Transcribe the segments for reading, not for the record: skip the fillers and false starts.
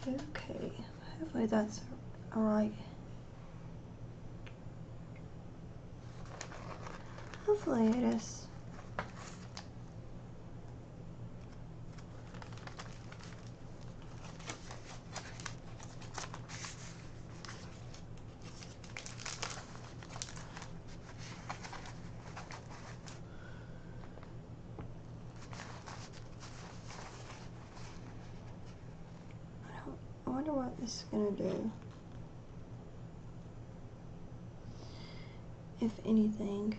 Okay, hopefully that's alright. Hopefully it is. I wonder what this is gonna do. If anything.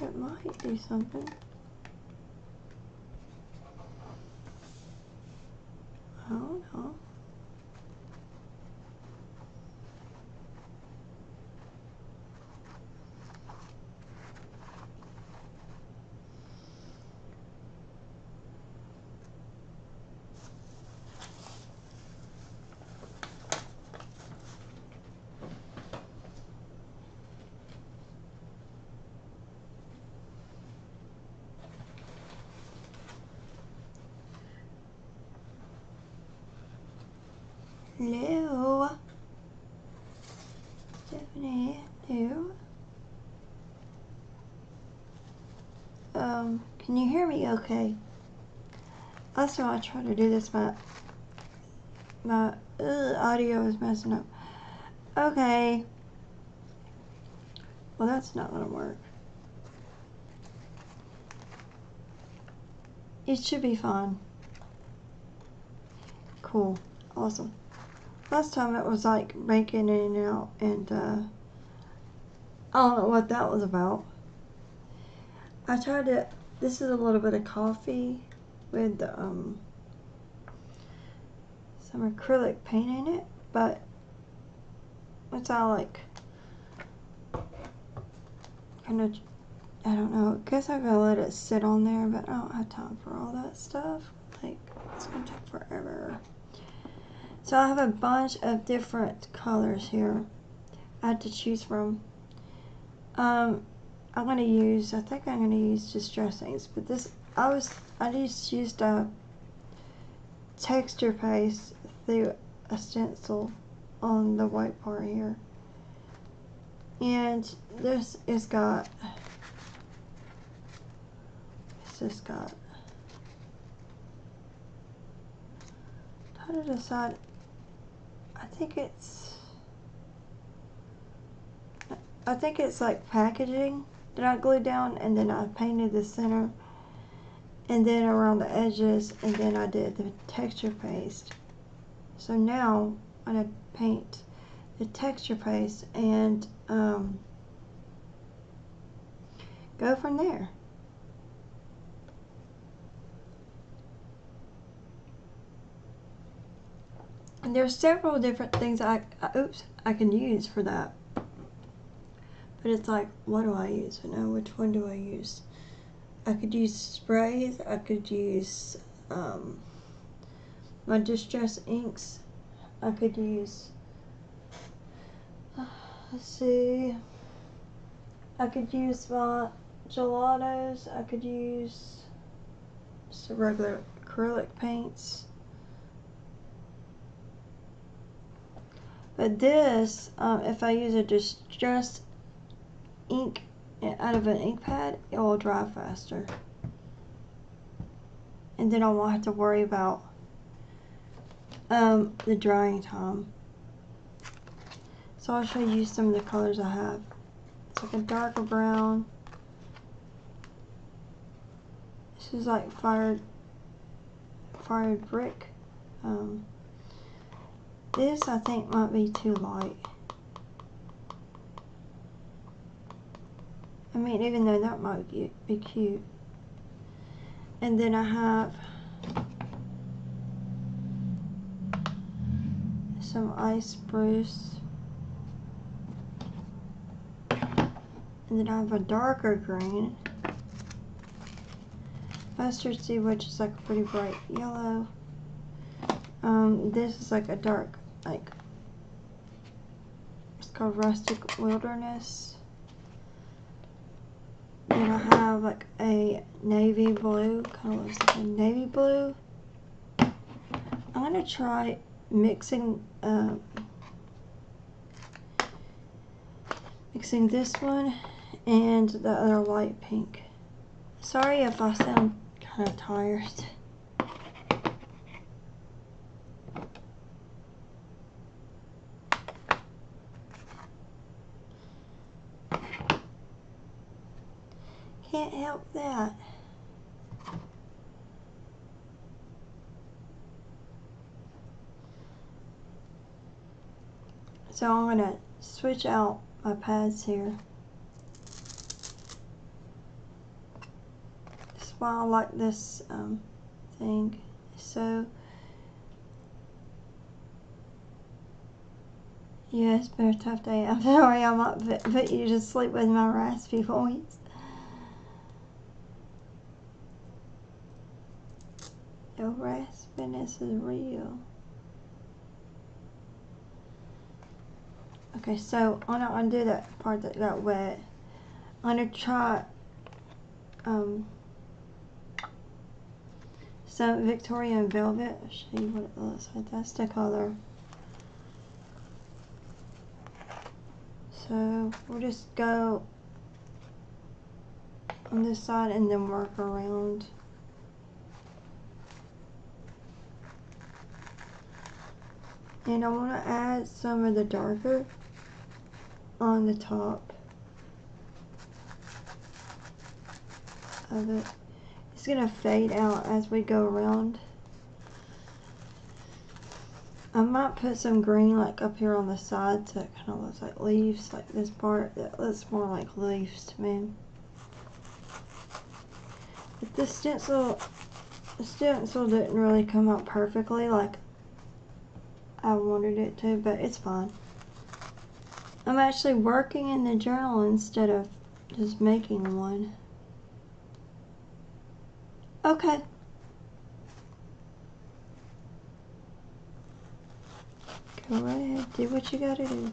It might do something. I don't know. Hello, Stephanie. Hello. Can you hear me? Okay. Last time I tried to do this, my audio is messing up. Okay. Well, that's not gonna work. It should be fine. Cool. Awesome. Last time it was like breaking in and out, and I don't know what that was about. I tried to. This is a little bit of coffee with some acrylic paint in it, but it's all like kind of. I don't know. I guess I gotta let it sit on there, but I don't have time for all that stuff. Like, it's gonna take forever. So I have a bunch of different colors here I had to choose from. I'm gonna use, I think I'm gonna use Distress Inks, but this, I just used a texture paste through a stencil on the white part here. And this is got, how to decide, I think it's like packaging that I glued down, and then I painted the center, and then around the edges, and then I did the texture paste. So now I'm going to paint the texture paste and go from there. And there's several different things I can use for that. But it's like, what do I use? I know, which one do I use? I could use sprays. I could use my Distress Inks. I could use, let's see, I could use my gelatos. I could use just regular acrylic paints. But this, if I use a Distress ink out of an ink pad, it will dry faster. And then I won't have to worry about the drying time. So I'll show you some of the colors I have. It's like a darker brown. This is like fired brick. This I think might be too light. I mean, even though that might be cute. And then I have some ice spruce. And then I have a darker green. Mustard seed, which is like a pretty bright yellow. This is like a dark, like, it's called Rustic Wilderness. Then I have like a navy blue, kind of looks like a navy blue. I'm gonna try mixing this one and the other light pink. Sorry if I sound kind of tired. Can't help that. So I'm gonna switch out my pads here. That's why I like this thing. So yeah, it's been a tough day. I'm sorry I'm not put you to sleep with my raspy voice. Your raspiness is real. Okay, so I'm not gonna do that part that got wet. I'm gonna try some Victorian Velvet. I'll show you what it looks like. That's the color. So we'll just go on this side and then work around. And I want to add some of the darker on the top of it. It's going to fade out as we go around. I might put some green like up here on the side so it kind of looks like leaves, like this part that looks more like leaves to me. But the stencil didn't really come out perfectly like I wanted it to, but it's fine. I'm actually working in the journal instead of just making one. Okay. Go right ahead, do what you gotta do.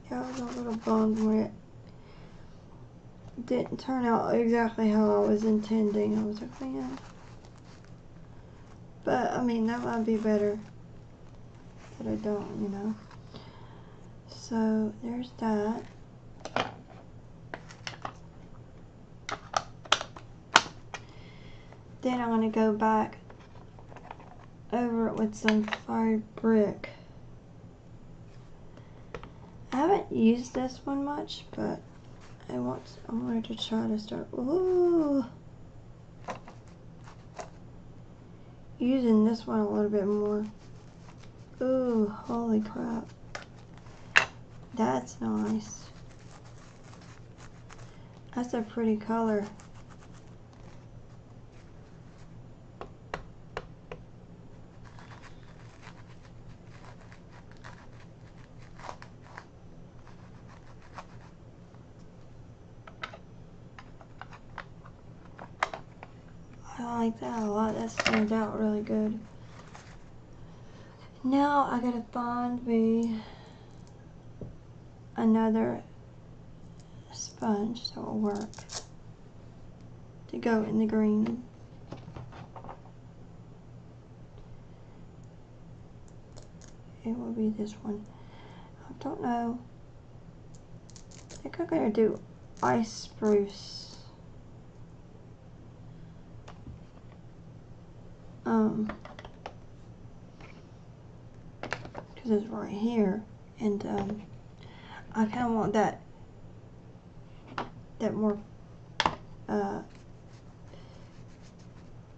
Yeah, I was a little bummed when it didn't turn out exactly how I was intending. I was like, man. But, I mean, that might be better that I don't, you know. So, there's that. Then I'm going to go back over it with some fired brick. I haven't used this one much, but I wanted to try to start using this one a little bit more. Ooh, holy crap. That's nice. That's a pretty color. I like that a lot. That stands out really good. Now I gotta find me another sponge that will work to go in the green. It will be this one. I don't know. I think I'm gonna do ice spruce. Because it's right here, and I kind of want that more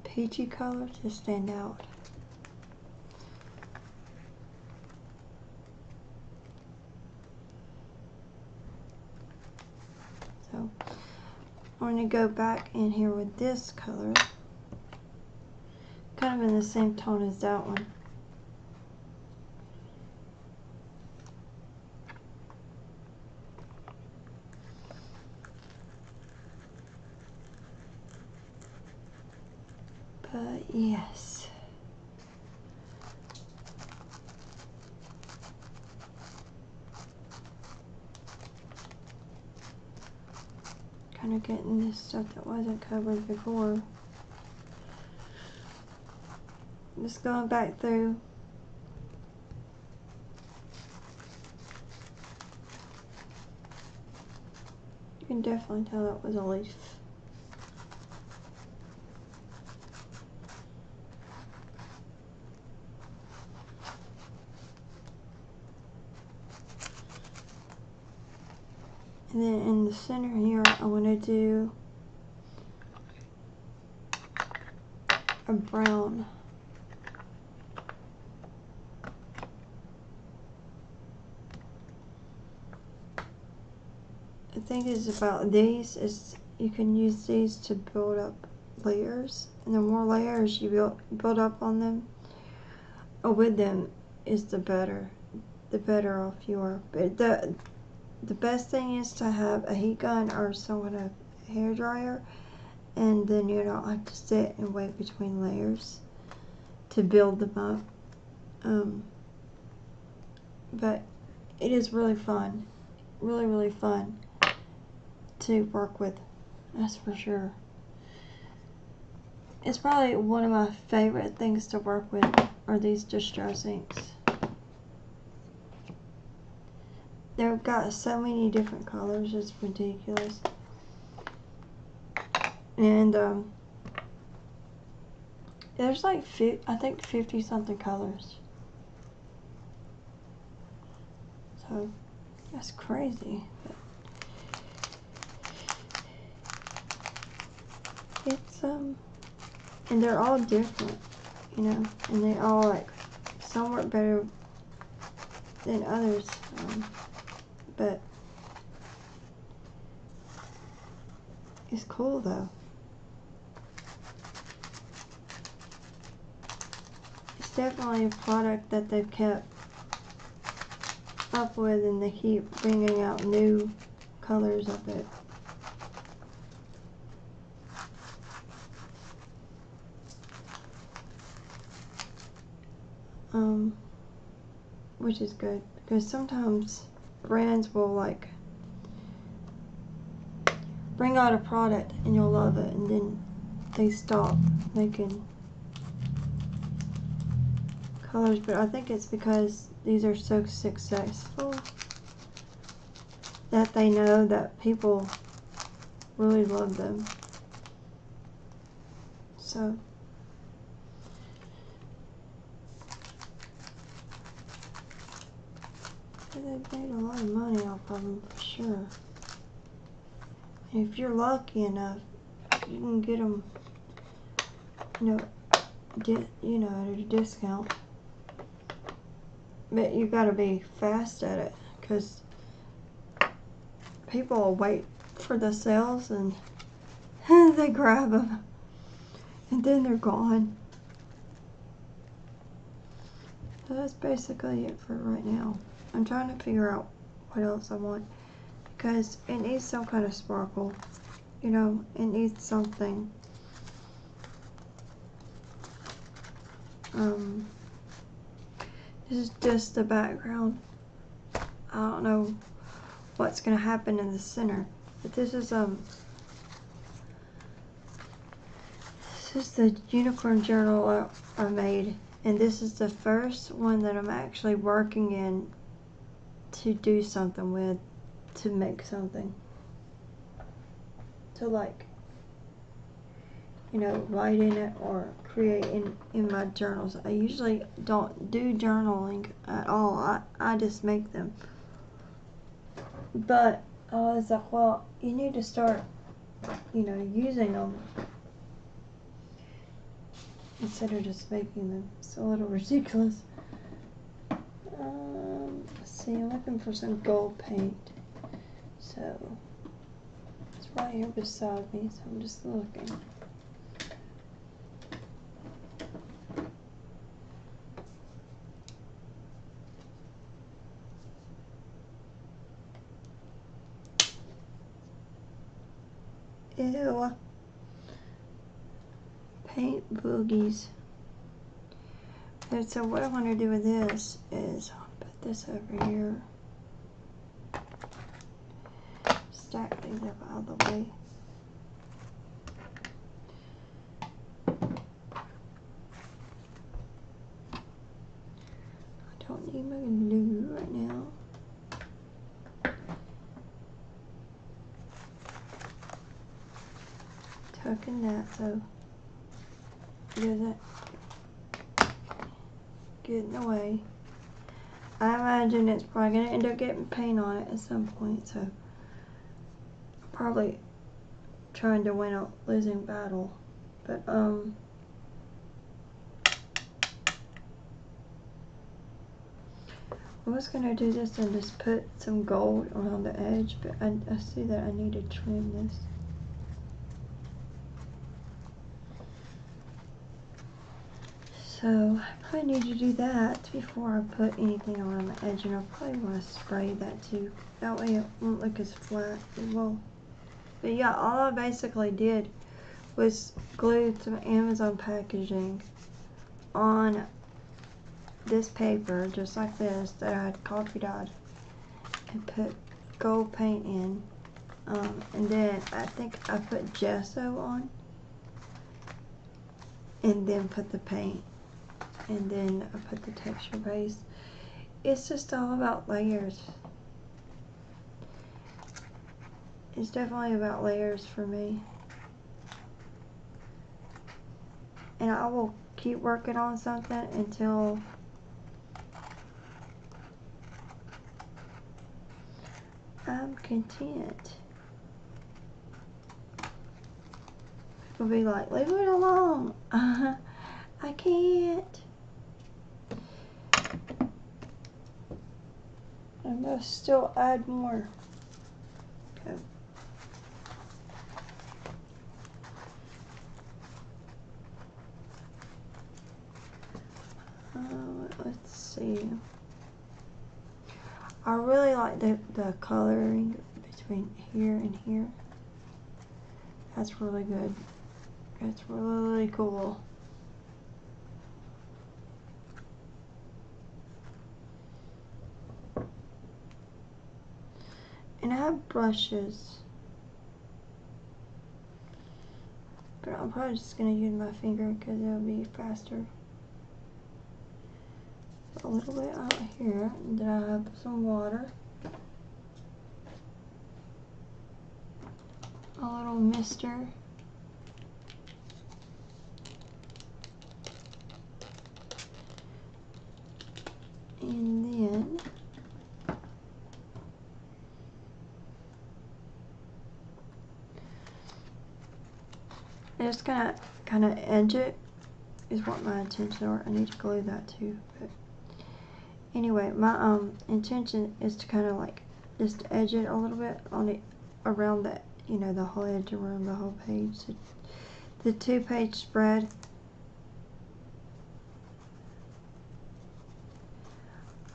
peachy color to stand out. So I'm going to go back in here with this color, kind of in the same tone as that one. But yes. Kind of getting this stuff that wasn't covered before. Just going back through. You can definitely tell that was a leaf. And then in the center here, I want to do a brown. The thing is about these is you can use these to build up layers, and the more layers you build up on them or with them is the better off you are. But the best thing is to have a heat gun or some kind of hair dryer, and then you don't have to sit and wait between layers to build them up. But it is really fun, really fun to work with, that's for sure. It's probably one of my favorite things to work with are these distress inks. They've got so many different colors, it's ridiculous. And there's like I think 50 something colors. So that's crazy. But it's and they're all different, you know, and they all like some work better than others. But it's cool though. It's definitely a product that they've kept up with, and they keep bringing out new colors of it. Which is good, because sometimes brands will like bring out a product and you'll love it, and then they stop making colors. But I think it's because these are so successful that they know that people really love them. So they've made a lot of money off of them for sure. And if you're lucky enough, you can get them, you know, at a discount. But you gotta be fast at it, because people will wait for the sales and they grab them, and then they're gone. So that's basically it for right now. I'm trying to figure out what else I want, because it needs some kind of sparkle, you know, it needs something. This is just the background. I don't know what's gonna happen in the center, but this is the unicorn journal I made, and this is the first one that I'm actually working in to do something with, to make something, to like, you know, write in it or create in my journals. I usually don't do journaling at all. I just make them. But I was like, well, you need to start, you know, using them instead of just making them. It's a little ridiculous. Let's see, I'm looking for some gold paint. So it's right here beside me, so I'm just looking. Ew. paint boogies. And so what I want to do with this is put this over here. Stack these up out of the way. I don't need my glue right now. Tucking that so it doesn't get in the way. I imagine it's probably going to end up getting paint on it at some point, so probably trying to win a losing battle. But I was gonna do this and just put some gold around the edge, but I see that I need to trim this. So I probably need to do that before I put anything around the edge, and I'll probably want to spray that too. That way it won't look as flat as well. But yeah, all I basically did was glue some Amazon packaging on this paper, just like this, that I had coffee dyed, and put gold paint in. And then I think I put gesso on, and then put the paint, and then I put the texture base. It's just all about layers. It's definitely about layers for me. And I will keep working on something until I'm content. People be like, leave it alone. I can't. I'm gonna still add more. Okay. Let's see. I really like the coloring between here and here. That's really good. It's really cool. And I have brushes, but I'm probably just gonna use my finger because it'll be faster. A little bit out here, and then I have some water, a little mister, and then I'm just gonna kind of edge it is what my intentions are. I need to glue that too, but anyway, my intention is to kind of like just edge it a little bit on it around that, you know, the whole edge around the whole page, the 2-page spread.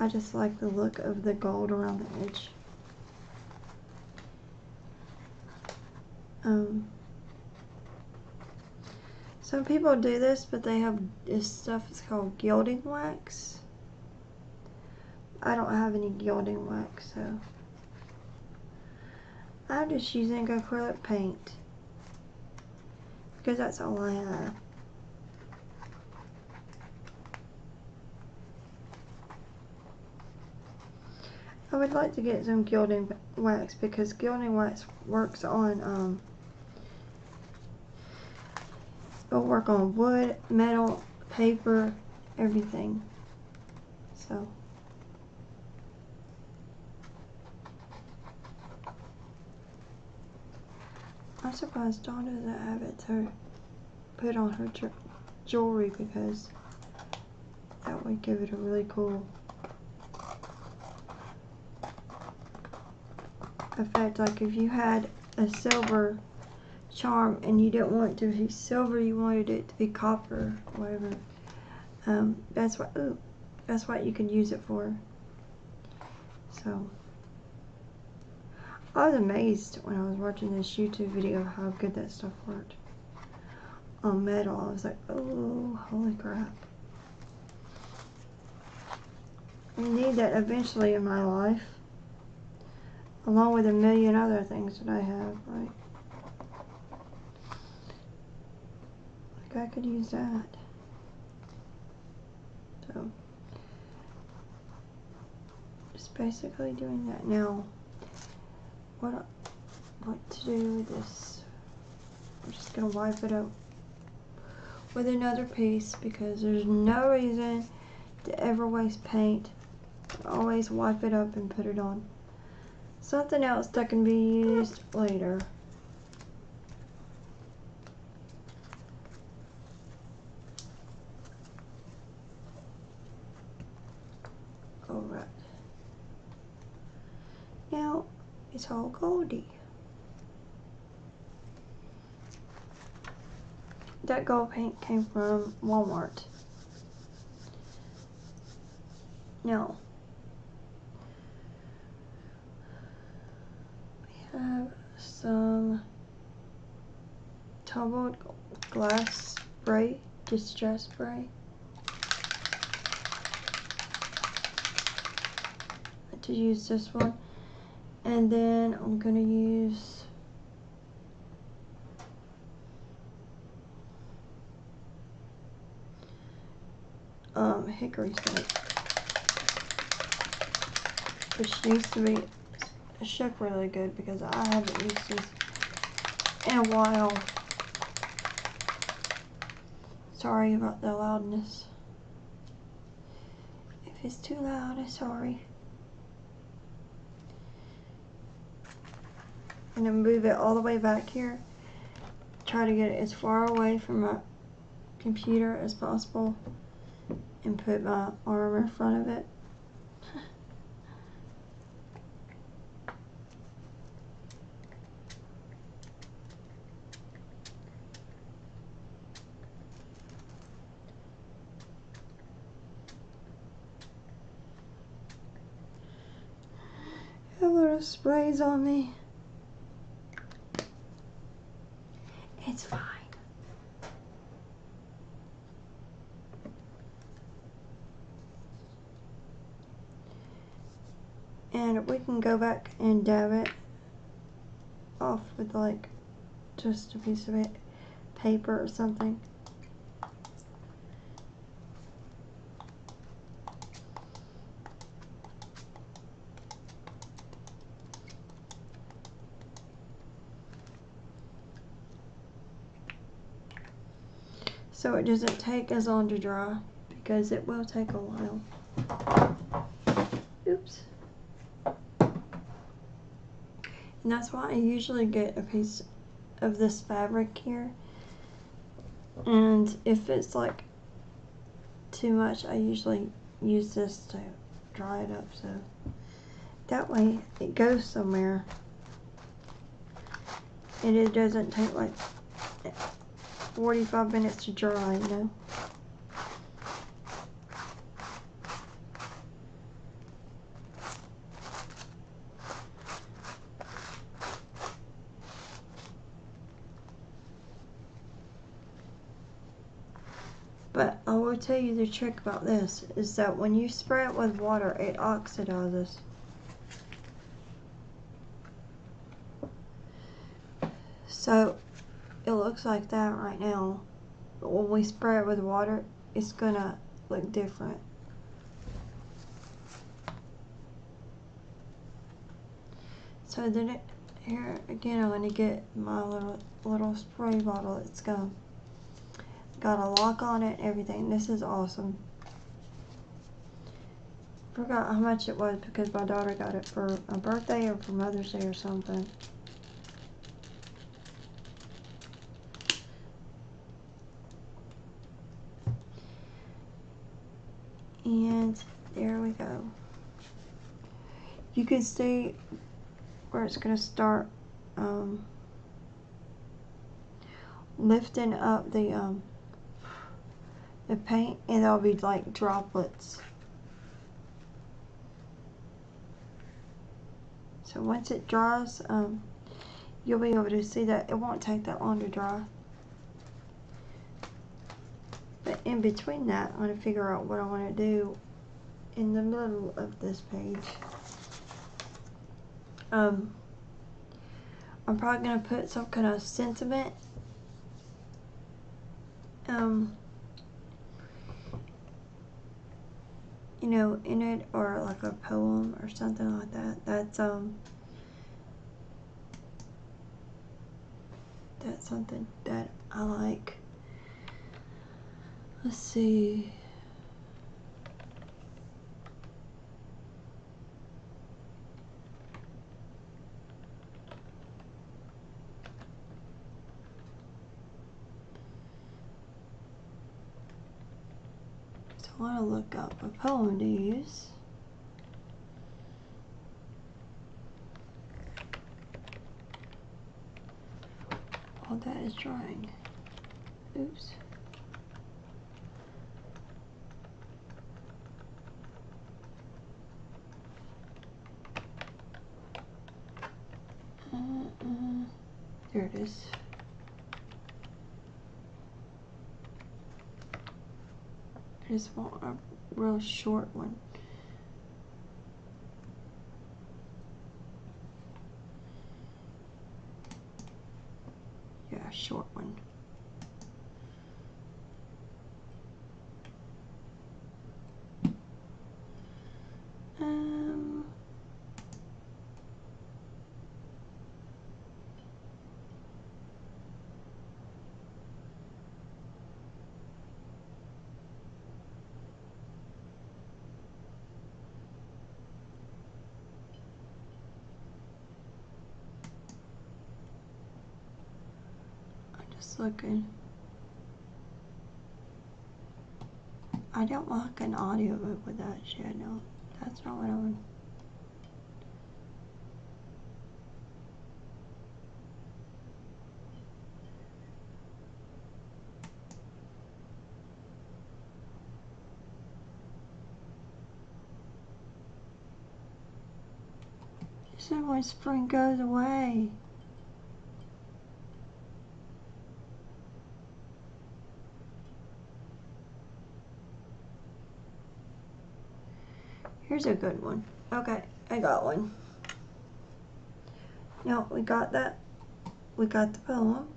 I just like the look of the gold around the edge. Some people do this, but they have this stuff, it's called gilding wax. I don't have any gilding wax, so I'm just using acrylic paint because that's all I have. I would like to get some gilding wax because gilding wax works on it'll work on wood, metal, paper, everything. So I'm surprised Dawn doesn't have it to put on her jewelry, because that would give it a really cool effect. Like if you had a silver charm and you didn't want it to be silver, you wanted it to be copper or whatever, that's what you could use it for. So I was amazed when I was watching this YouTube video how good that stuff worked. on metal. I was like, oh, holy crap. I need that eventually in my life, along with a million other things that I have, right? Like I could use that. So, just basically doing that now. What to do with this? I'm just gonna wipe it up with another piece because there's no reason to ever waste paint. Always wipe it up and put it on something else that can be used later. Alright. Now it's all goldy. That gold paint came from Walmart. Now we have some tumbled glass spray, distress spray. To use this one, and then I'm gonna use hickory soap, which needs to be shook really good because I haven't used this in a while. Sorry about the loudness. If it's too loud, I'm sorry. I'm gonna move it all the way back here. Try to get it as far away from my computer as possible and put my arm in front of it. A little sprays on me. It's fine. And we can go back and dab it off with like just a piece of paper or something. So it doesn't take as long to dry because it will take a while. Oops. And that's why I usually get a piece of this fabric here. And if it's like too much, I usually use this to dry it up. So that way it goes somewhere. And it doesn't take like 45 minutes to dry, you know. But I will tell you the trick about this is that when you spray it with water, it oxidizes. So it looks like that right now, but when we spray it with water, it's gonna look different. So then here again, I'm gonna get my little spray bottle. It's got a lock on it and everything. This is awesome. Forgot how much it was because my daughter got it for a birthday or for Mother's Day or something. And there we go. You can see where it's going to start lifting up the paint, and there'll be like droplets. So once it dries, you'll be able to see that it won't take that long to dry. But in between that, I'm going to figure out what I want to do in the middle of this page. I'm probably going to put some kind of sentiment you know, in it, or like a poem or something like that. That's something that I like. Let's see. So I want to look up a poem to use. All that is drying. Oops. There it is. I just want a real short one. Yeah, a short one. Looking. I don't like an audiobook with that shit. No, that's not what I want. This is when spring goes away. Here's a good one. Okay, I got one. No, we got that. We got the poem.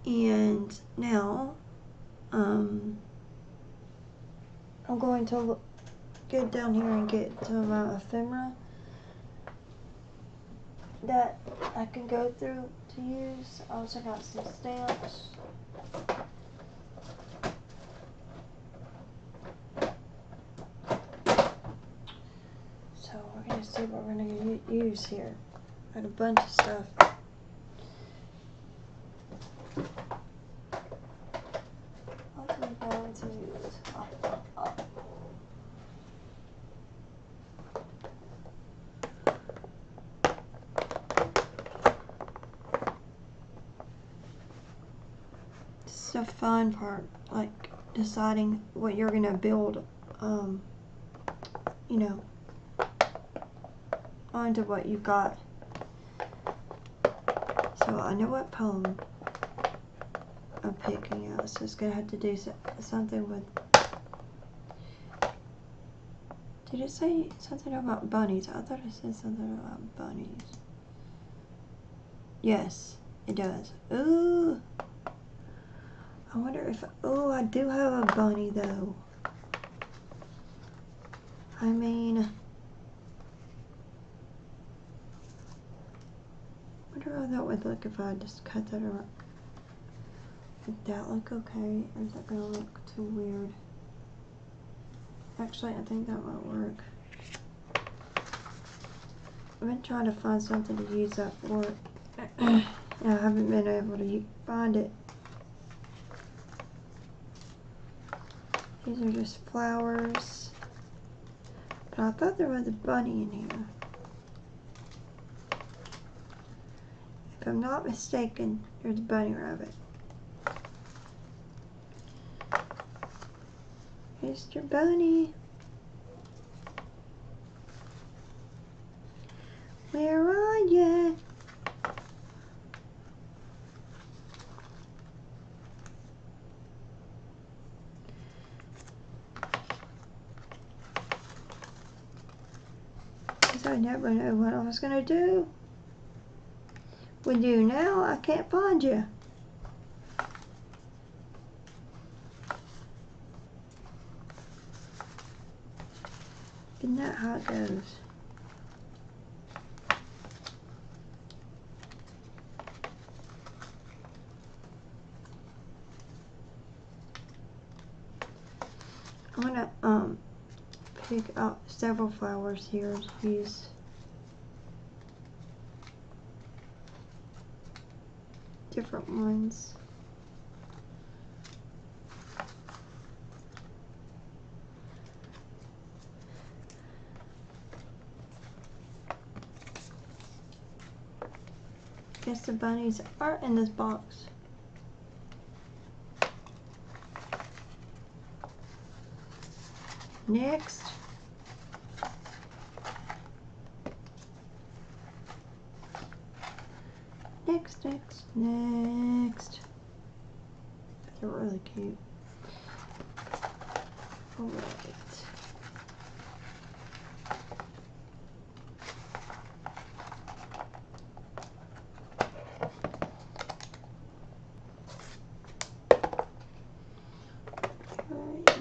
And now, I'm going to get down here and get some of my ephemera that I can go through to use. I also got some stamps. We're going to see what we're going to use here. Got a bunch of stuff. What are we going to use? This is the fun part, like deciding what you're going to build, you know, onto what you got. So I know what poem I'm picking out, so it's gonna have to do something with. Did it say something about bunnies? I thought it said something about bunnies. Yes, it does. Ooh, I wonder if. Oh, I do have a bunny though. I mean, I wonder how that would look if I just cut that around. Would that look okay, or is that gonna look too weird? Actually, I think that might work. I've been trying to find something to use that for, and I haven't been able to find it. These are just flowers, but I thought there was a bunny in here. If I'm not mistaken, there's a bunny rabbit. Mr. Bunny, where are ya? never knew what I was gonna do with you. Now I can't find you. Isn't that how it goes? I'm gonna pick out several flowers here to use. Different ones. Guess the bunnies are in this box. Next. Next. They're really cute. Alright.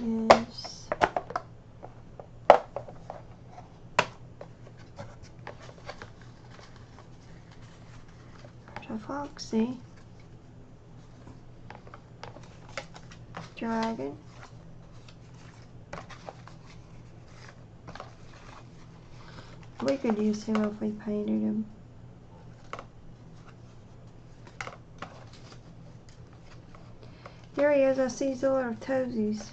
Yes. There's a Foxy. Dragon. We could use him if we painted him. There he is. I see his little toesies.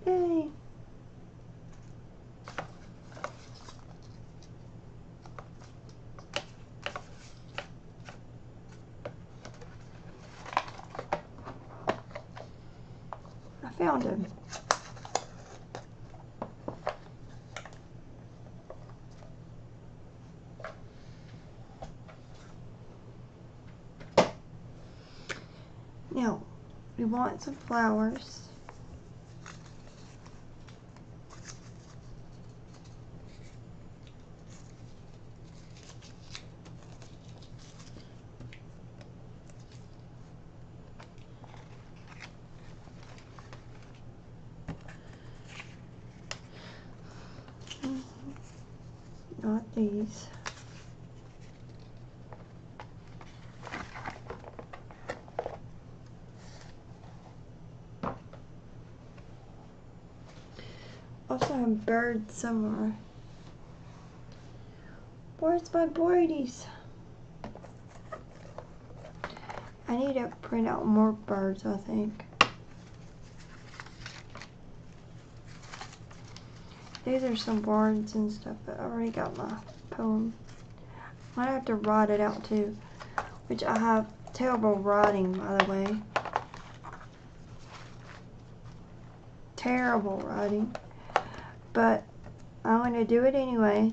Yay. I found him. Now, we want some flowers. Not these. Also have birds somewhere. Where's my birdies? I need to print out more birds, I think. These are some words and stuff, but I already got my poem. I might have to write it out too, which I have terrible writing, by the way. Terrible writing. But I'm going to do it anyway.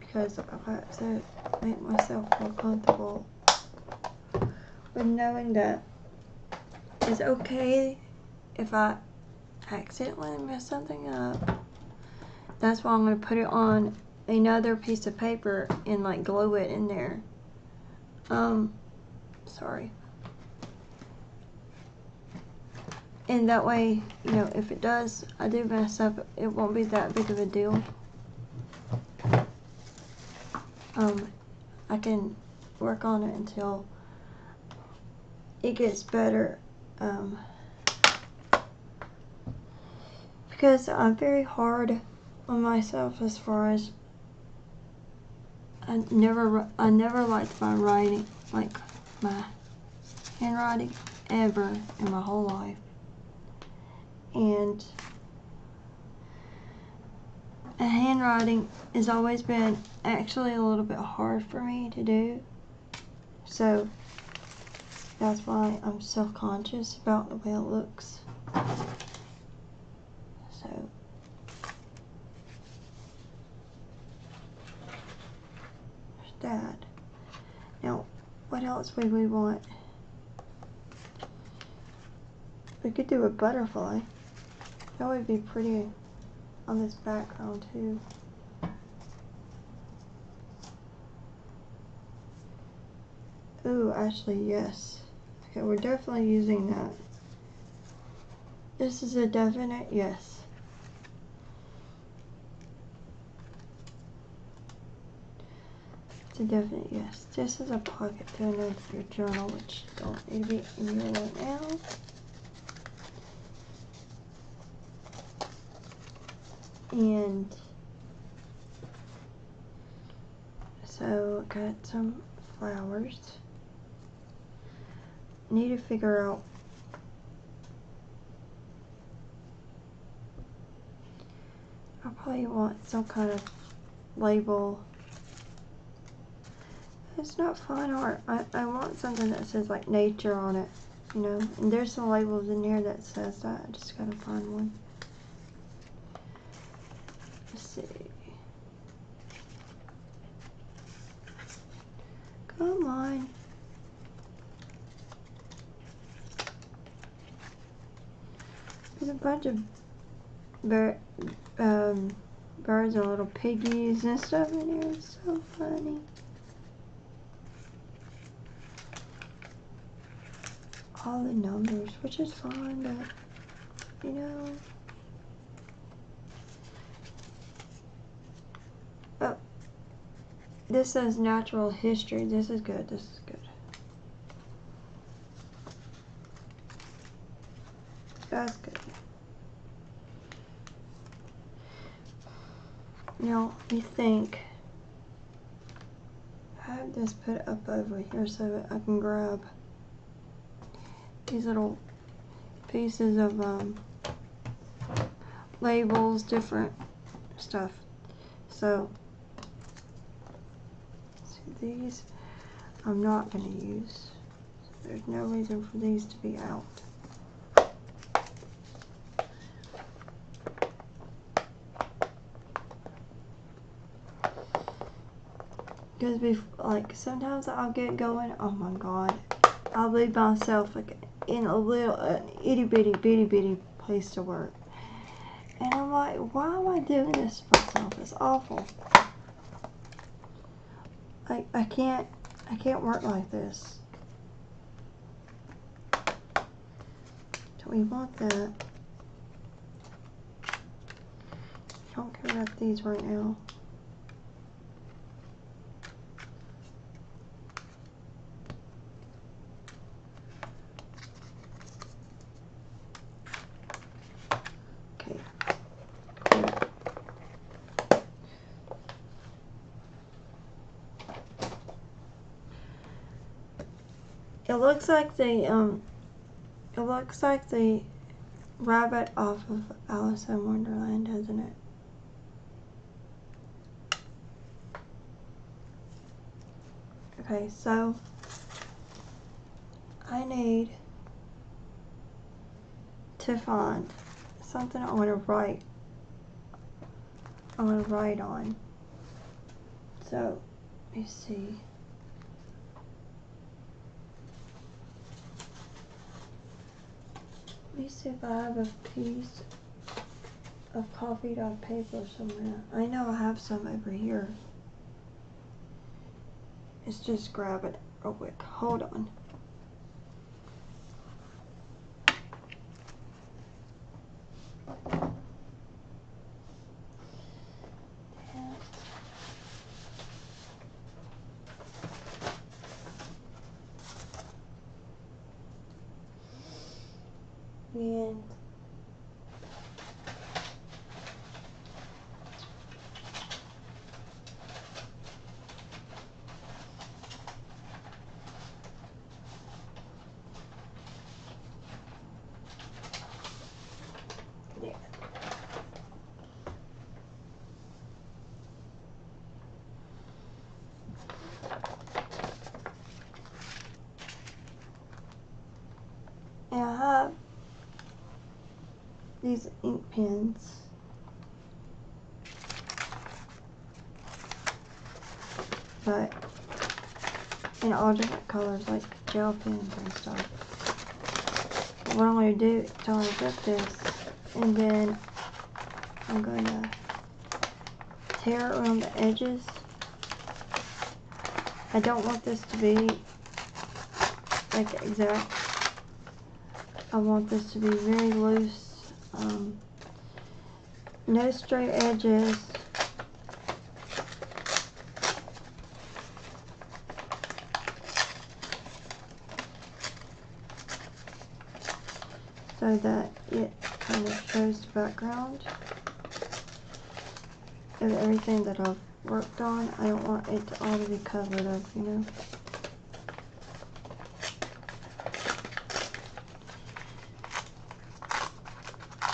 Because I have to make myself feel comfortable with knowing that it's okay if I accidentally mess something up. That's why I'm going to put it on another piece of paper and like glue it in there. Sorry. And that way, you know, if it does, I do mess up, it won't be that big of a deal. I can work on it until it gets better. Because I'm very hard on myself as far as I never liked my writing, like my handwriting, ever in my whole life. And handwriting has always been actually a little bit hard for me to do. So That's why I'm self-conscious about the way it looks. So there's that. Now, what else would we want? We could do a butterfly. That would be pretty on this background too. Ooh, actually, yes. Okay, we're definitely using that. This is a definite yes. It's a definite yes. This is a pocket to another journal, which don't need to be in here right now. And so got some flowers. Need to figure out I probably want some kind of label. It's not fine art. I want something that says like nature on it, you know. And there's some labels in here that says that. I just gotta find one. Let's see. Come on. There's a bunch of birds and little piggies and stuff in here. It's so funny. All the numbers, which is fine, but you know. Oh, this says natural history. This is good. This is good. That's good. Now, let me think. I have this put up over here so that I can grab these little pieces of labels, different stuff. So, see, these I'm not going to use. There's no reason for these to be out. Because like sometimes I'll get going, oh my god, I'll leave myself like in a little itty bitty place to work, and I'm like, why am I doing this to myself? It's awful. I can't work like this. Don't we want that? Don't care about these right now. It looks like the rabbit off of Alice in Wonderland, doesn't it? Okay, so I need to find something I want to write. On. So, let me see. Let me see if I have a piece of coffee dot paper somewhere. I know I have some over here. Let's just grab it real quick. Hold on. And yeah. these ink pens. But in all different colors, like gel pens and stuff. But what I'm going to do is I'll rip this, and then I'm going to tear around the edges. I don't want this to be like exact. I want this to be very loose. No straight edges. So that it kind of shows the background of everything that I've worked on. I don't want it to all to be covered up, you know.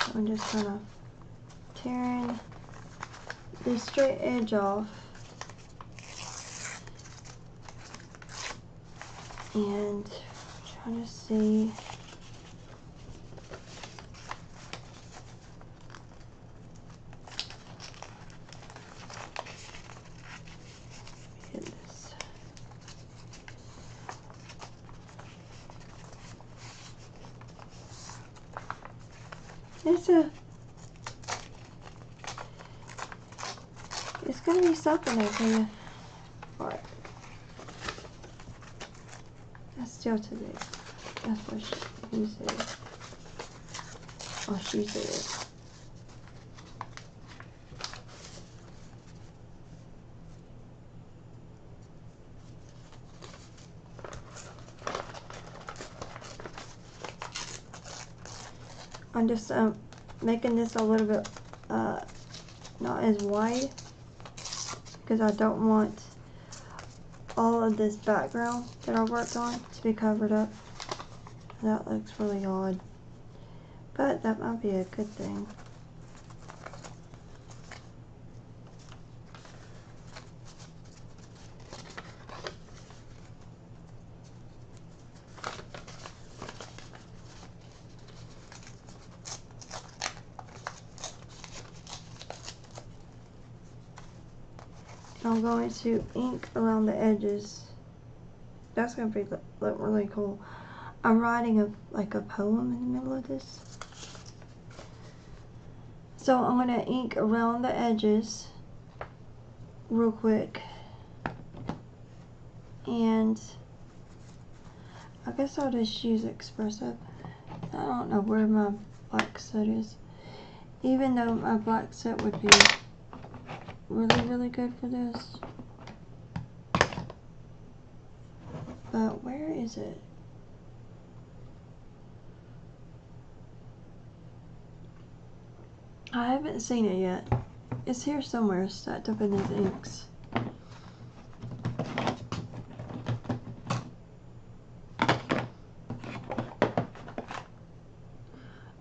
So I'm just kind of tearing the straight edge off. And trying to see. It's gonna be something over here. Alright. That's still too big. That's what he said. Or she said. I'm just making this a little bit not as wide, because I don't want all of this background that I worked on to be covered up. That looks really odd, but that might be a good thing. I'm going to ink around the edges. That's going to look really cool. I'm writing like a poem in the middle of this. So I'm going to ink around the edges real quick. And I guess I'll just use espresso. I don't know where my black soot is. Even though my black soot would be really good for this. But where is it? I haven't seen it yet. It's here somewhere, stacked up in these inks.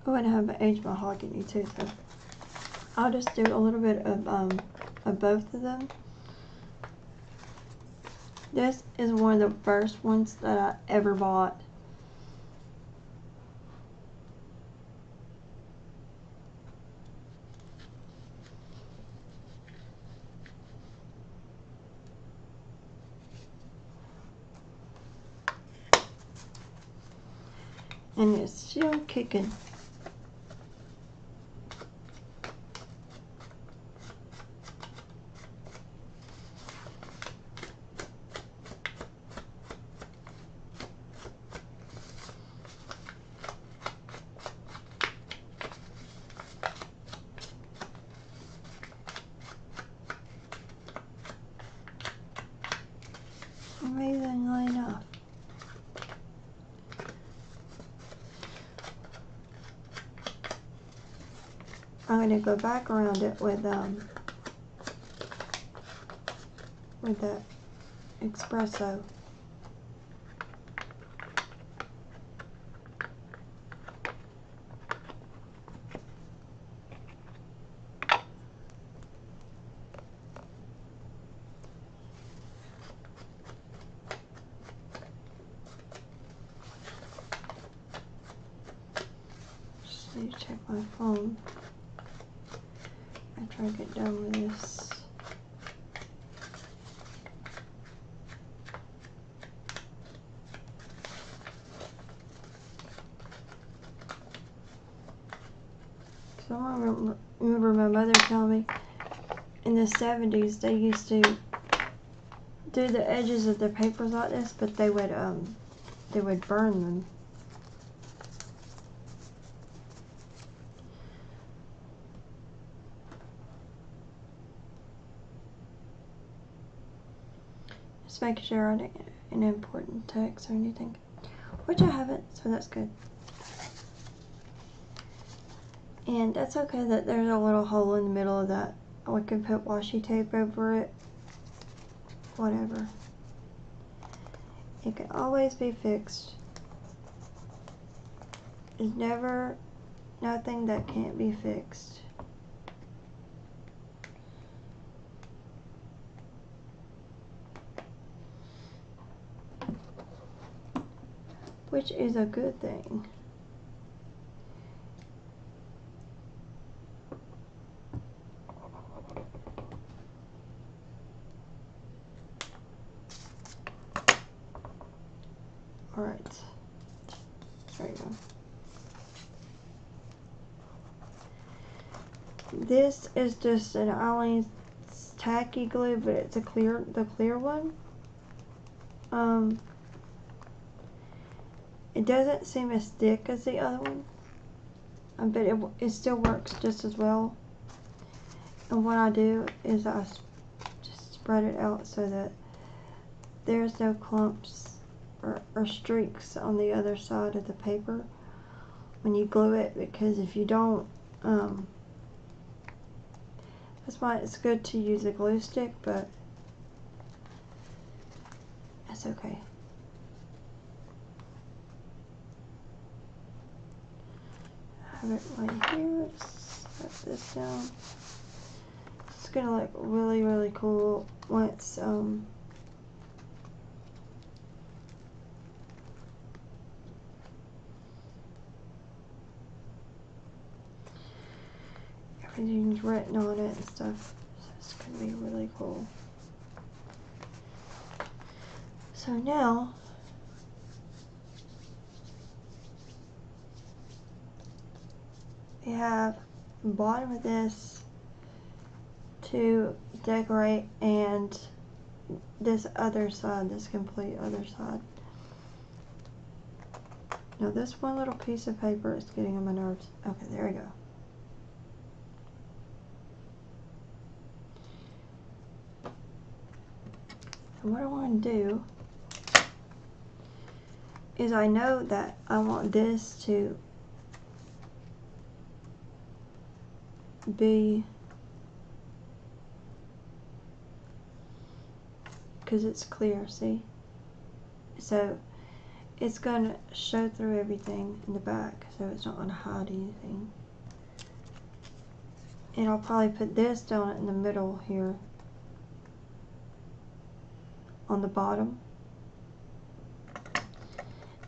Oh, and I have aged mahogany too, so I'll just do a little bit of both of them. This is one of the first ones that I ever bought. And it's still kicking. Amazingly enough. I'm going to go back around it with the espresso. I need to check my phone after I get done with this. So I remember my mother telling me in the 70s they used to do the edges of their papers like this, but they would burn them. Just making sure I didn't get an important text or anything, which I haven't, so that's good. And that's okay that there's a little hole in the middle of that. We can put washi tape over it. Whatever. It can always be fixed. There's never nothing that can't be fixed. Which is a good thing. Alright. There you go. This is just an Aleene's tacky glue, but it's the clear one. It doesn't seem as thick as the other one, but it still works just as well. And what I do is I just spread it out so that there's no clumps or streaks on the other side of the paper when you glue it, because if you don't, that's why it's good to use a glue stick, but that's okay. I have it right here. Just set this down. It's gonna look really, really cool once everything's written on it and stuff. So it's gonna be really cool. So now we have the bottom of this to decorate, and this other side, this complete other side. Now this one little piece of paper is getting on my nerves. Okay, there we go. And what I want to do is, I know that I want this to be, because it's clear, see? So it's going to show through everything in the back, so it's not going to hide anything. And I'll probably put this down in the middle here on the bottom.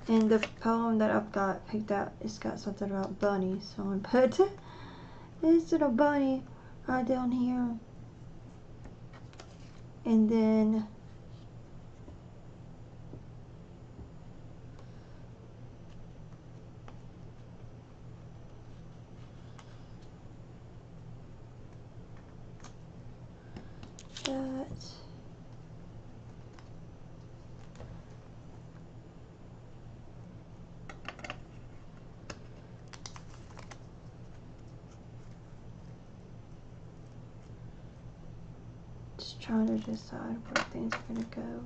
And the poem that I've got picked out, it's got something about bunnies, so I'm going to put this little bunny right down here. And then that. Just trying to decide where things are going to go.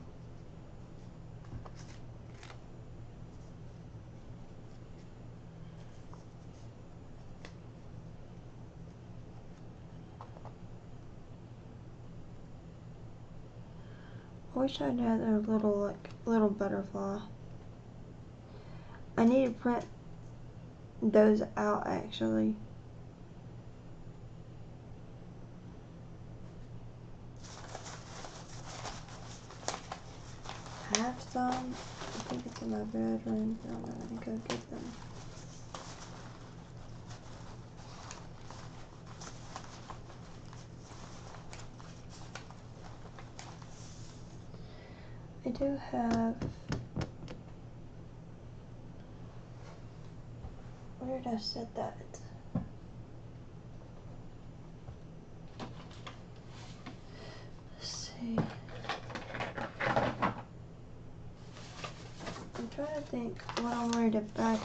I wish I had a little butterfly. I need to print those out actually. I have some. I think it's in my bedroom. I don't know. Let me go get them. do have, where did I set that? Let's see. I'm trying to think what I'm ready to back.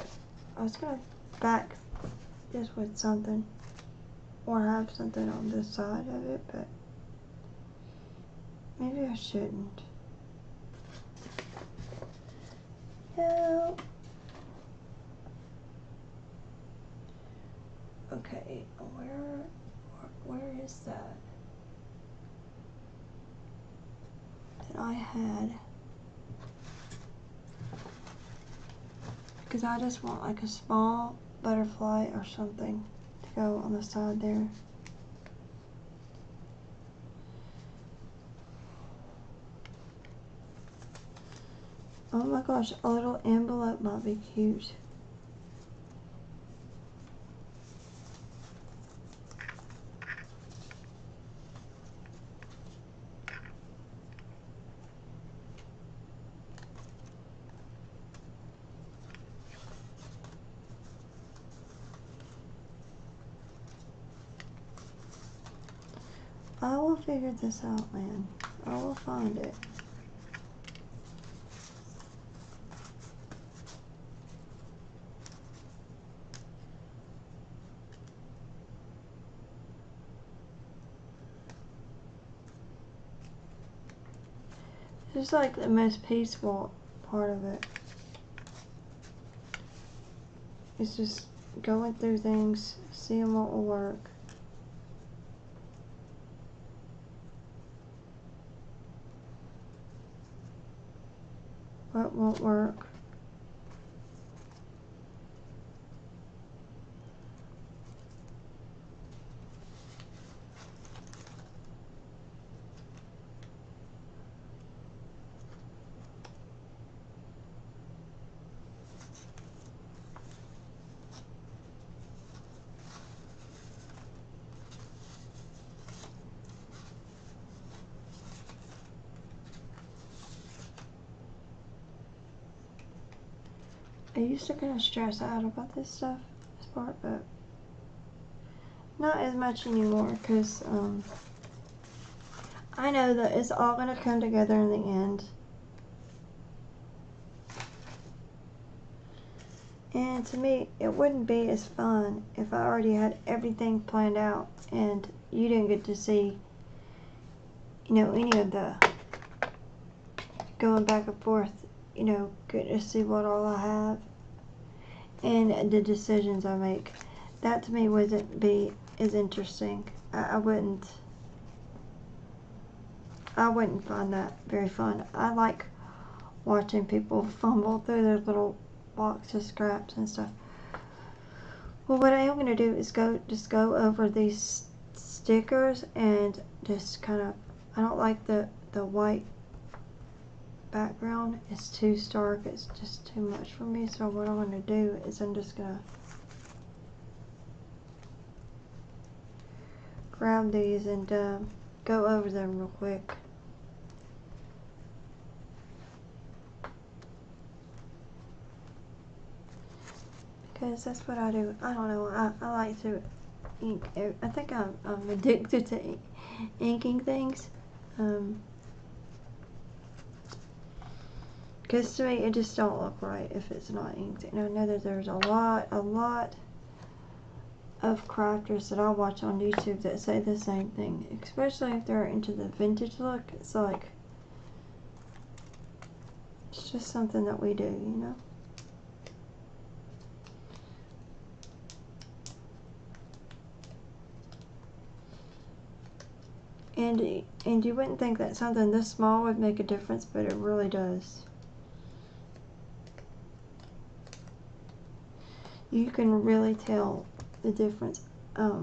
I was gonna back this with something, or have something on this side of it, but maybe I shouldn't. No. Okay, where is that I had? Because I just want like a small butterfly or something to go on the side there. Oh my gosh, a little envelope might be cute. I will figure this out, man. I will find it. This is like the most peaceful part of it. It's just going through things, seeing what will work. What won't work. I used to kind of stress out about this stuff, this part, but not as much anymore, because I know that it's all going to come together in the end. And to me, it wouldn't be as fun if I already had everything planned out and you didn't get to see, you know, any of the going back and forth, you know, get to see what all I have and the decisions I make. That to me wouldn't be as interesting. I wouldn't find that very fun. I like watching people fumble through their little box of scraps and stuff. Well, what I am going to do is just go over these stickers and just kind of, I don't like the white background. It's too stark. It's just too much for me. So what I'm going to do is I'm just going to grab these and go over them real quick. Because that's what I do. I don't know. I like to ink. I think I'm addicted to inking things. Because to me, it just don't look right if it's not inked. And I know that there's a lot of crafters that I watch on YouTube that say the same thing. Especially if they're into the vintage look. It's like, it's just something that we do, you know? And you wouldn't think that something this small would make a difference, but it really does. You can really tell the difference. I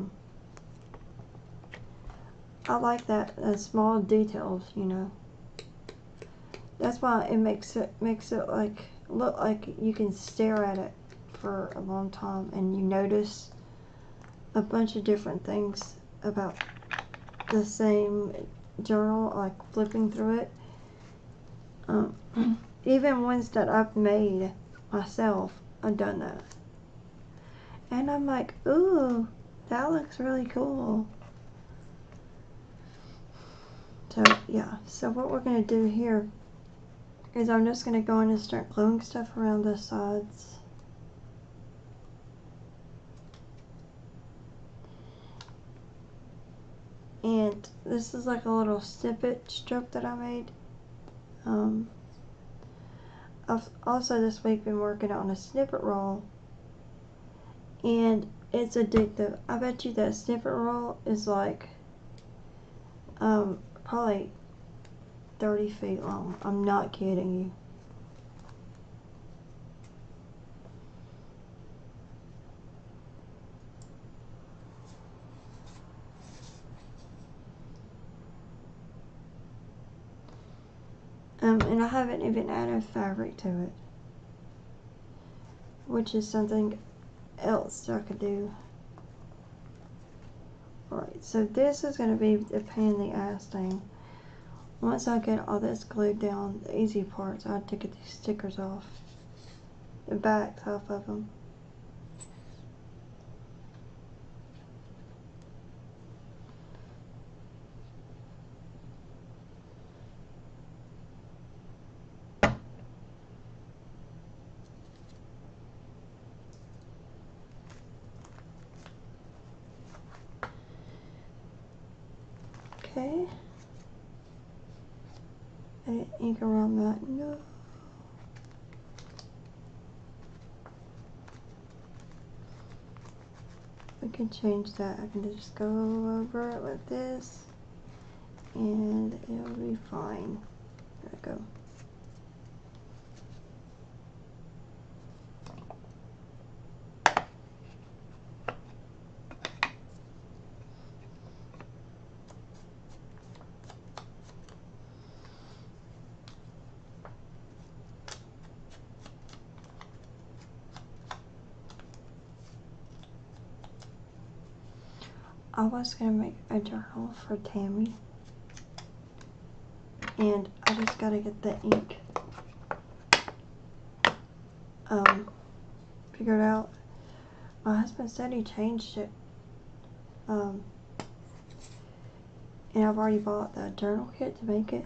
like that small details, you know. That's why it makes it like look like you can stare at it for a long time and you notice a bunch of different things about the same journal, like flipping through it. Um, even ones that I've made myself, I've done that. And I'm like, ooh, that looks really cool. So yeah, so what we're going to do here is I'm just going to go in and start gluing stuff around the sides. And this is like a little snippet strip that I made. I've also this week been working on a snippet roll, and it's addictive. I bet you that snippet roll is like probably 30 feet long. I'm not kidding you. And I haven't even added fabric to it, which is something else that I could do. Alright, so this is going to be the pain in the ass thing. Once I get all this glued down, the easy parts, I have to get these stickers off. The backs off of them. Okay. I didn't ink around that. No. We can change that. I can just go over it with this and it'll be fine. There we go. I was gonna make a journal for Tammy, and I just gotta get the ink figured out. My husband said he changed it, and I've already bought the journal kit to make it.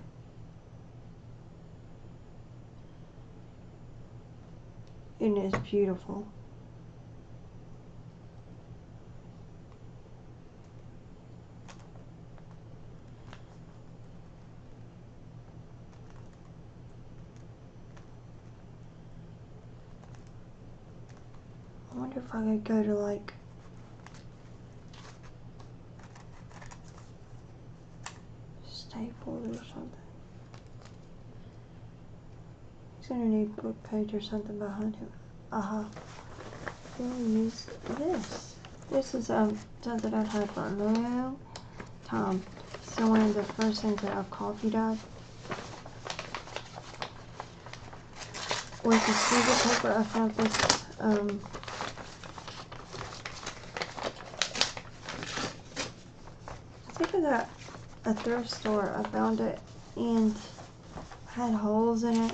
And it's beautiful. I wonder if I could go to like Staples or something. He's gonna need a book page or something behind him. We'll use this. This is something I've had for a long time. So one of the first things that I've copied of was the sticker paper. I found this I think it was at a thrift store. I found it and had holes in it.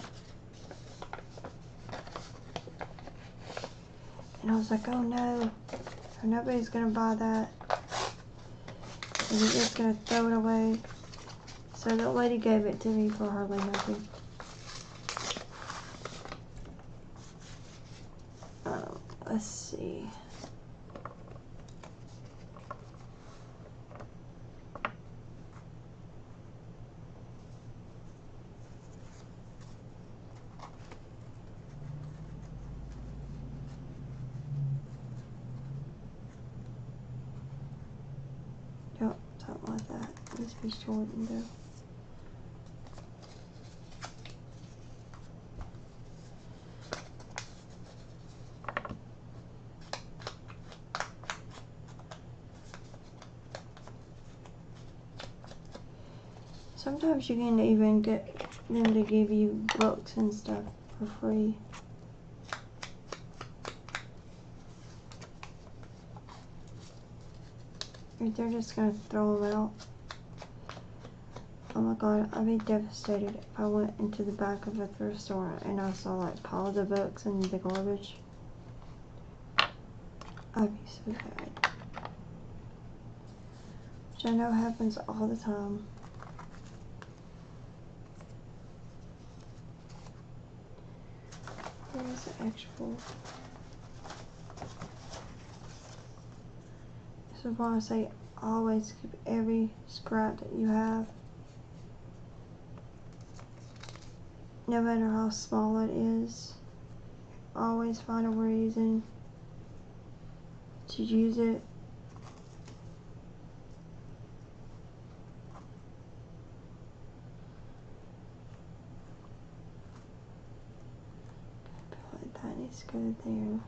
And I was like, oh no, nobody's gonna buy that. And they're just gonna throw it away. So the lady gave it to me for hardly nothing. Let's see. Yep, something like that. It needs to be shortened though. Sometimes you can even get them to give you books and stuff for free. Or they're just gonna throw them out. I'm my god, I'd be devastated if I went into the back of a thrift store and I saw like piles of books in the garbage. I'd be so bad. Which I know happens all the time. Where's the actual... This is why I say always keep every scrap that you have. No matter how small it is. Always find a reason to use it. That needs to go there.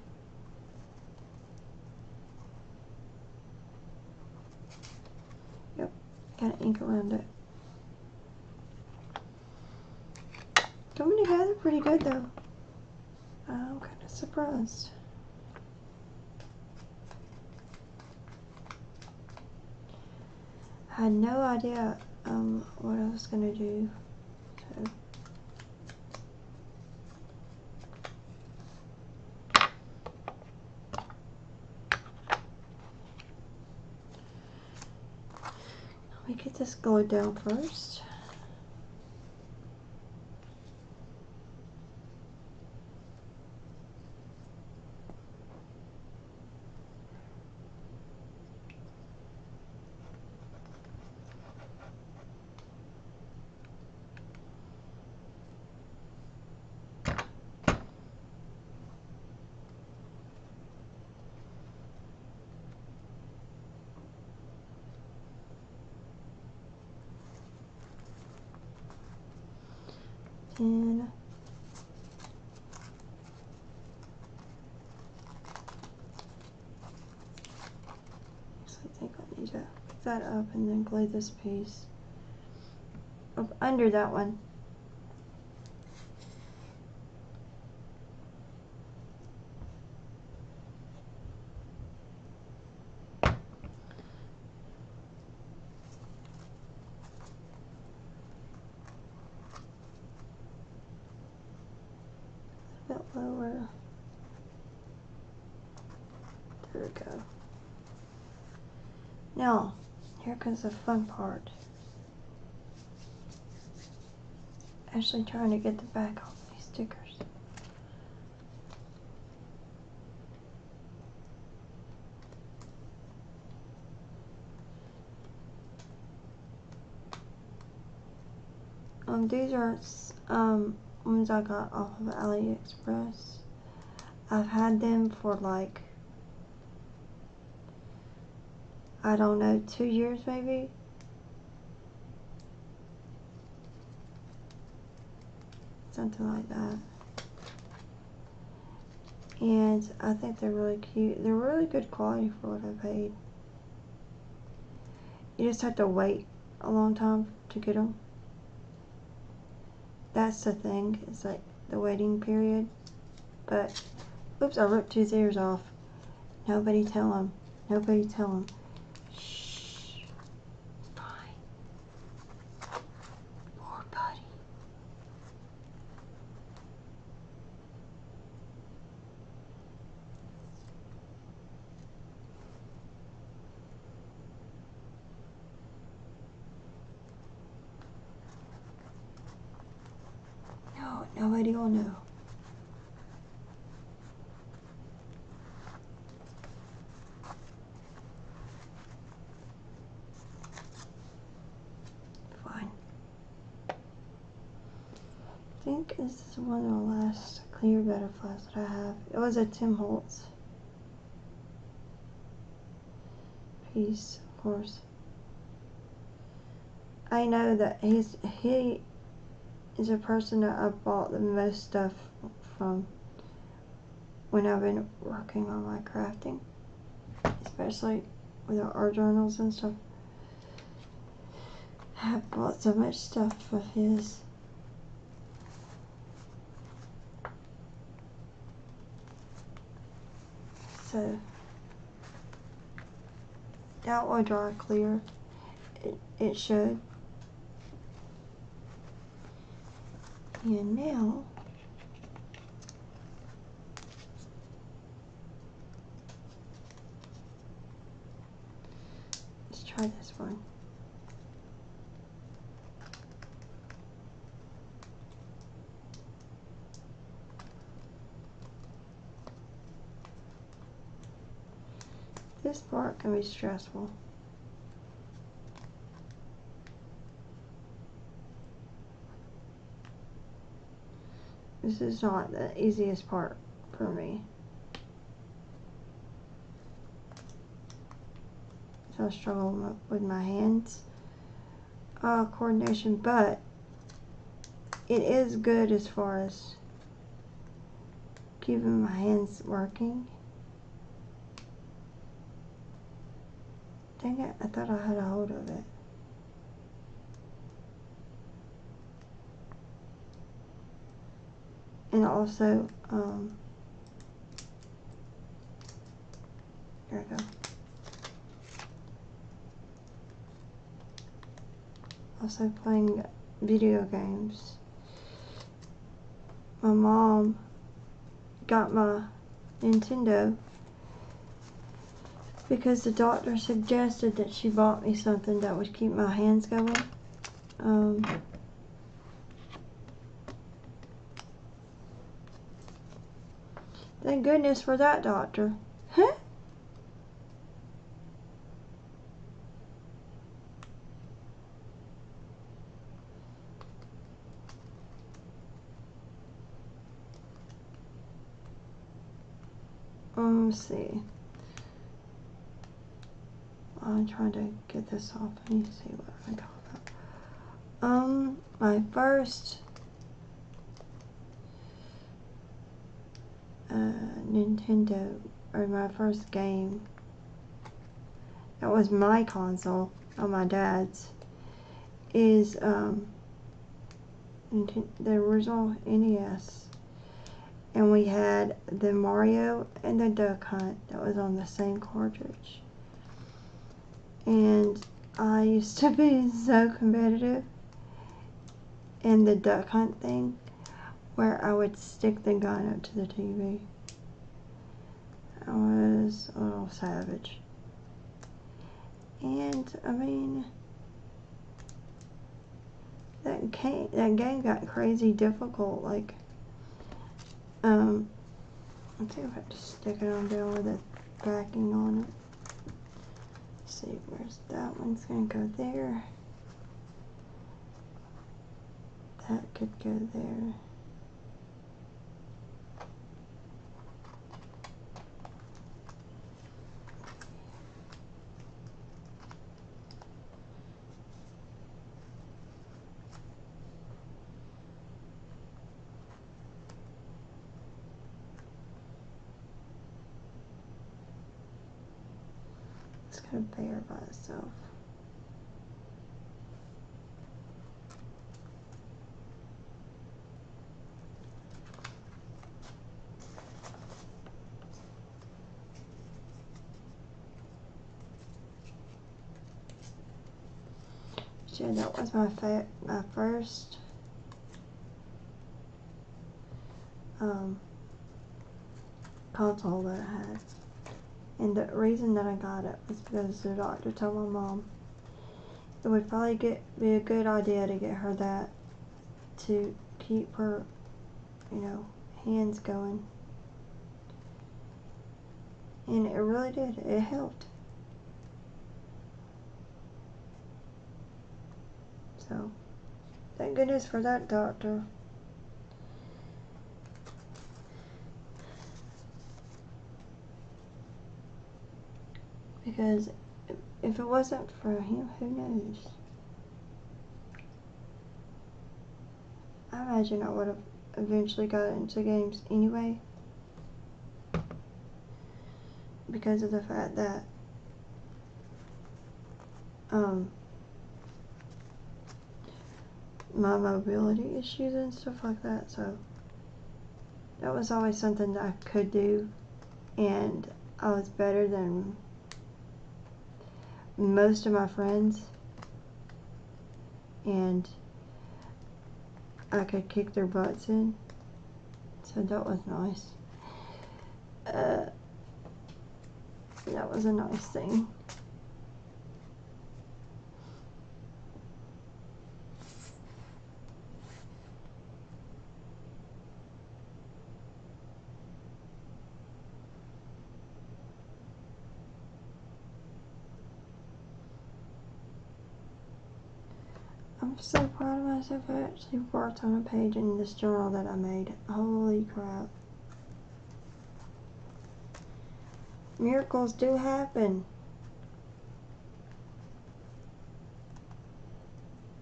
Yep, got ink around it. Coming together pretty good though. I'm kind of surprised. I had no idea what I was gonna do. So. Let me get this glued down first. And I think I need to pick that up and then glue this piece up under that one. A bit lower. There we go. Now, here comes the fun part. Actually trying to get the back off these stickers. These are ones I got off of AliExpress. I've had them for like, I don't know, 2 years maybe. Something like that. And I think they're really cute. They're really good quality for what I paid. You just have to wait a long time to get them. That's the thing, it's like the waiting period. But, oops, I ripped his ears off. Nobody tell him. Nobody tell him. Shh. Fine. Poor buddy. No, nobody will know. Fine. I think this is one of the last clear butterflies that I have. It was a Tim Holtz piece, of course. I know that he is a person that I've bought the most stuff from when I've been working on my crafting, especially with the art journals and stuff. I have bought so much stuff of his. So that will dry clear. It should. And now, let's try this one. This part can be stressful. This is not the easiest part for me. So I struggle with my hands coordination, but it is good as far as keeping my hands working. Dang it, I thought I had a hold of it. And also, there we go. Also playing video games. My mom got my Nintendo because the doctor suggested that she bought me something that would keep my hands going. Thank goodness for that doctor. Huh? Let's see. I'm trying to get this off. I need to see what I'm talking about. My first Nintendo, or my first game, that was my console, not my dad's, is the original NES. And we had the Mario and the Duck Hunt that was on the same cartridge. And I used to be so competitive in the Duck Hunt thing, where I would stick the gun up to the TV. I was a little savage. And, I mean, that game got crazy difficult. Like, let's see if I have to stick it on down with the backing on it. Let's see, where's that one's gonna go there. That could go there. It's gonna bear by itself. So that was my first console that I had. And the reason that I got it was because the doctor told my mom it would probably be a good idea to get her that to keep her, you know, hands going. And it really did. It helped. So, thank goodness for that doctor. Because if it wasn't for him, who knows? I imagine I would have eventually got into games anyway. Because of the fact that my mobility issues and stuff like that. So that was always something that I could do, and I was better than most of my friends. And I could kick their butts in. So that was nice. That was a nice thing. I'm so proud of myself. I actually worked on a page in this journal that I made. Holy crap. Miracles do happen.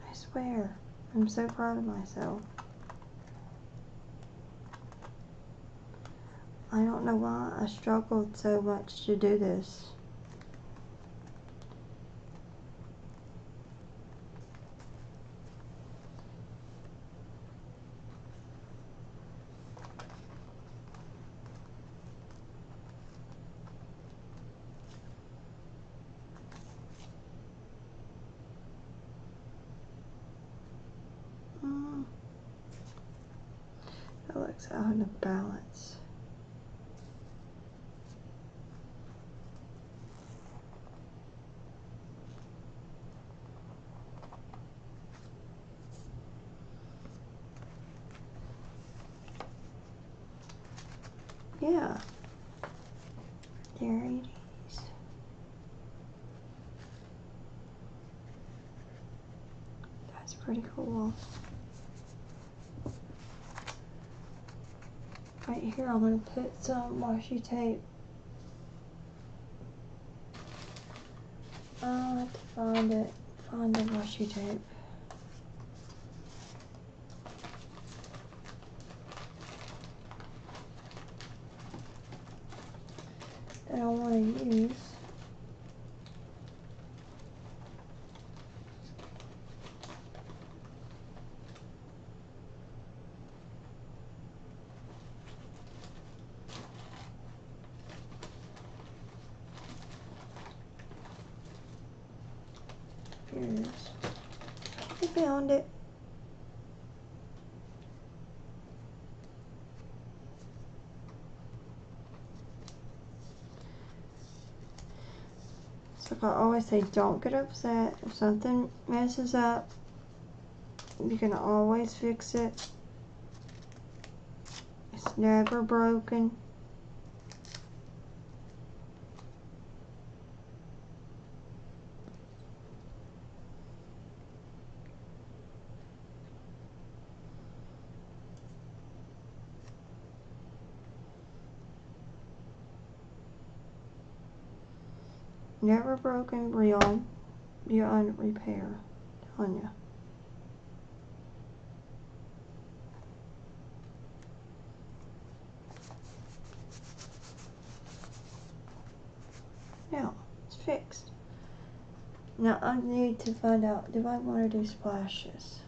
I swear. I'm so proud of myself. I don't know why I struggled so much to do this. That looks out of balance. Yeah. There it is. That's pretty cool. Right here, I'm going to put some washi tape. I'll have to find it. Find the washi tape. That I want to use. Here it is. I found it. So like I always say, don't get upset. If something messes up, you can always fix it. It's never broken. Never broken, beyond repair. I'm telling you. Now, it's fixed. Now I need to find out, do I want to do splashes?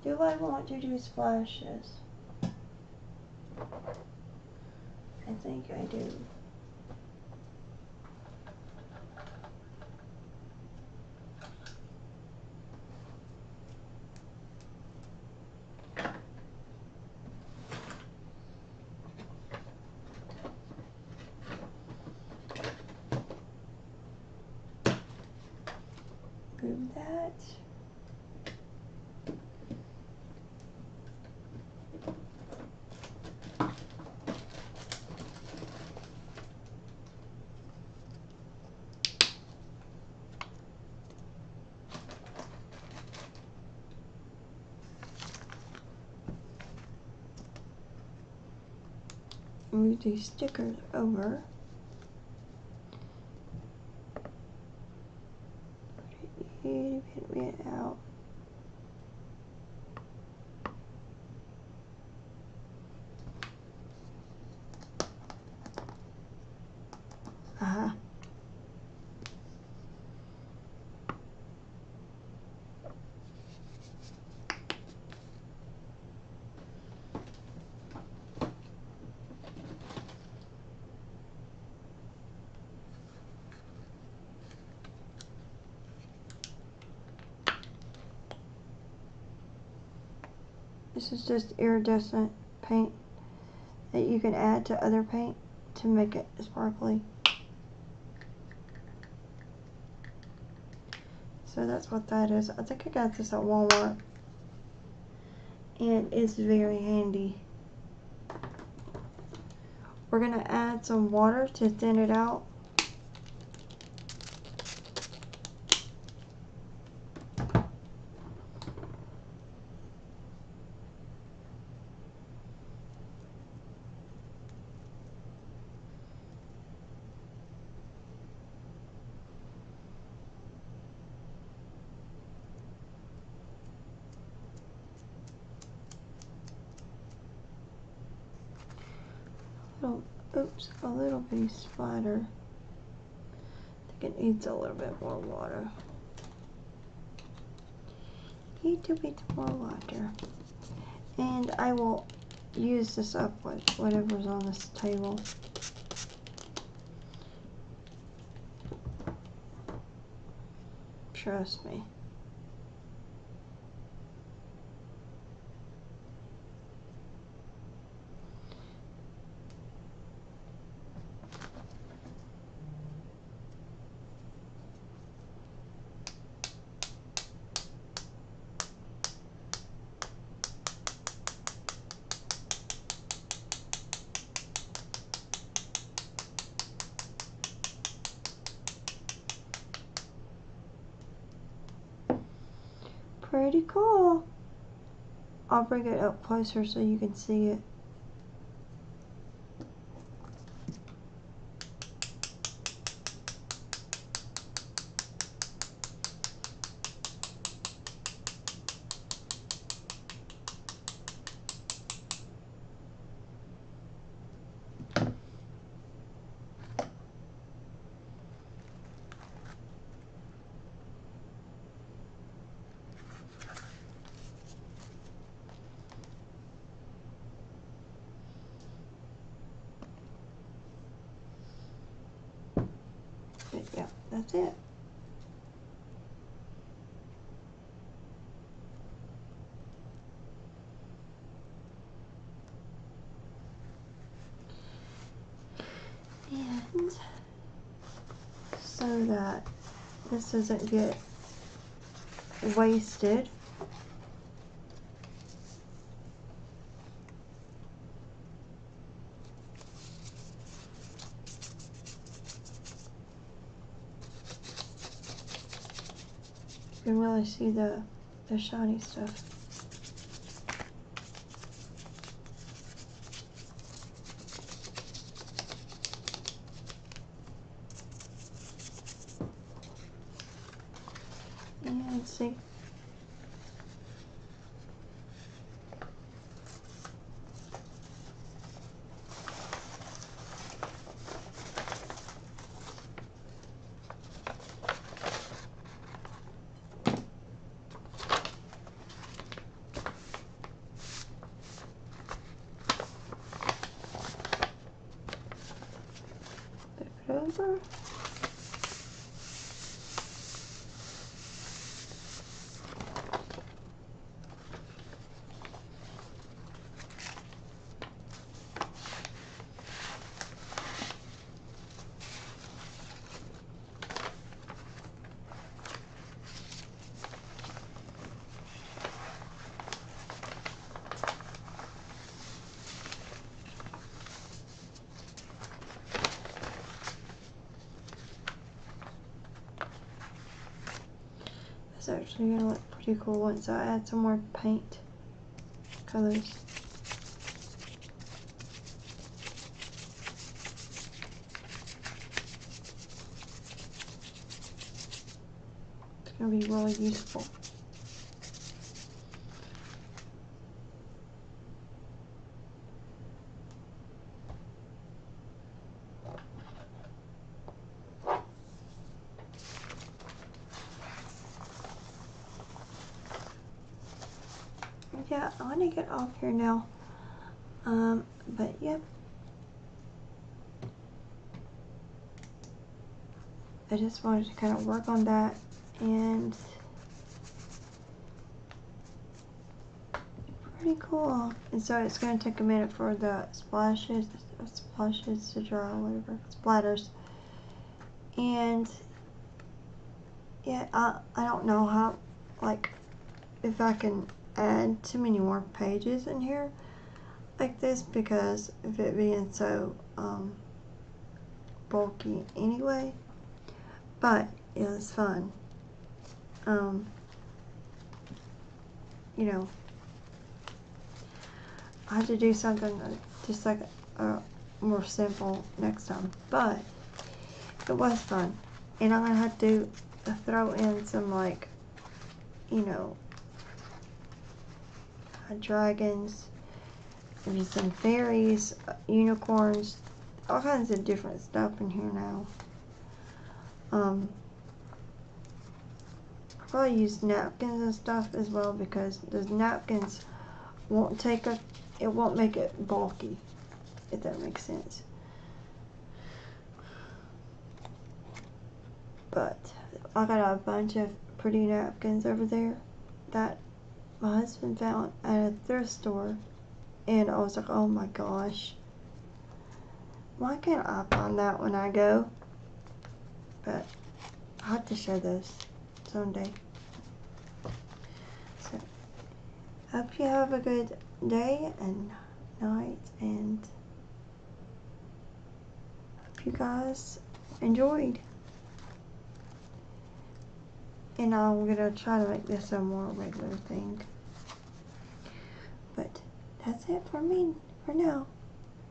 Do I want to do splashes? I think I do. Move that. Move these stickers over. Put a bit out. Aha. This is just iridescent paint that you can add to other paint to make it sparkly. So that's what that is. I think I got this at Walmart. And it's very handy. We're going to add some water to thin it out. Oops, a little bitty splatter. I think it needs a little bit more water. Little bit more water. And I will use this up with whatever's on this table. Trust me. Pretty cool. I'll bring it up closer so you can see it. But yeah, that's it. And so that this doesn't get wasted, you can really see the shiny stuff. And see. Over. It's actually going to look pretty cool once I add some more paint colors. It's going to be really useful. Yeah, I want to get off here now. But yep. I just wanted to kind of work on that, and pretty pretty cool. And so it's going to take a minute for the splashes to dry, whatever, splatters. And yeah, I don't know how, like, if I can add too many more pages in here like this, because of it being so bulky anyway. But it was fun. You know, I have to do something just like more simple next time, but it was fun. And I'm gonna have to throw in some, like, you know, dragons, maybe some fairies, unicorns, all kinds of different stuff in here now. I'll probably use napkins and stuff as well, because those napkins won't take up, it won't make it bulky, if that makes sense. But I got a bunch of pretty napkins over there that my husband found at a thrift store, and I was like, oh my gosh, why can't I find that when I go? But I'll have to show those someday. So, hope you have a good day and night, and hope you guys enjoyed. And I'm gonna try to make this a more regular thing. But that's it for me for now.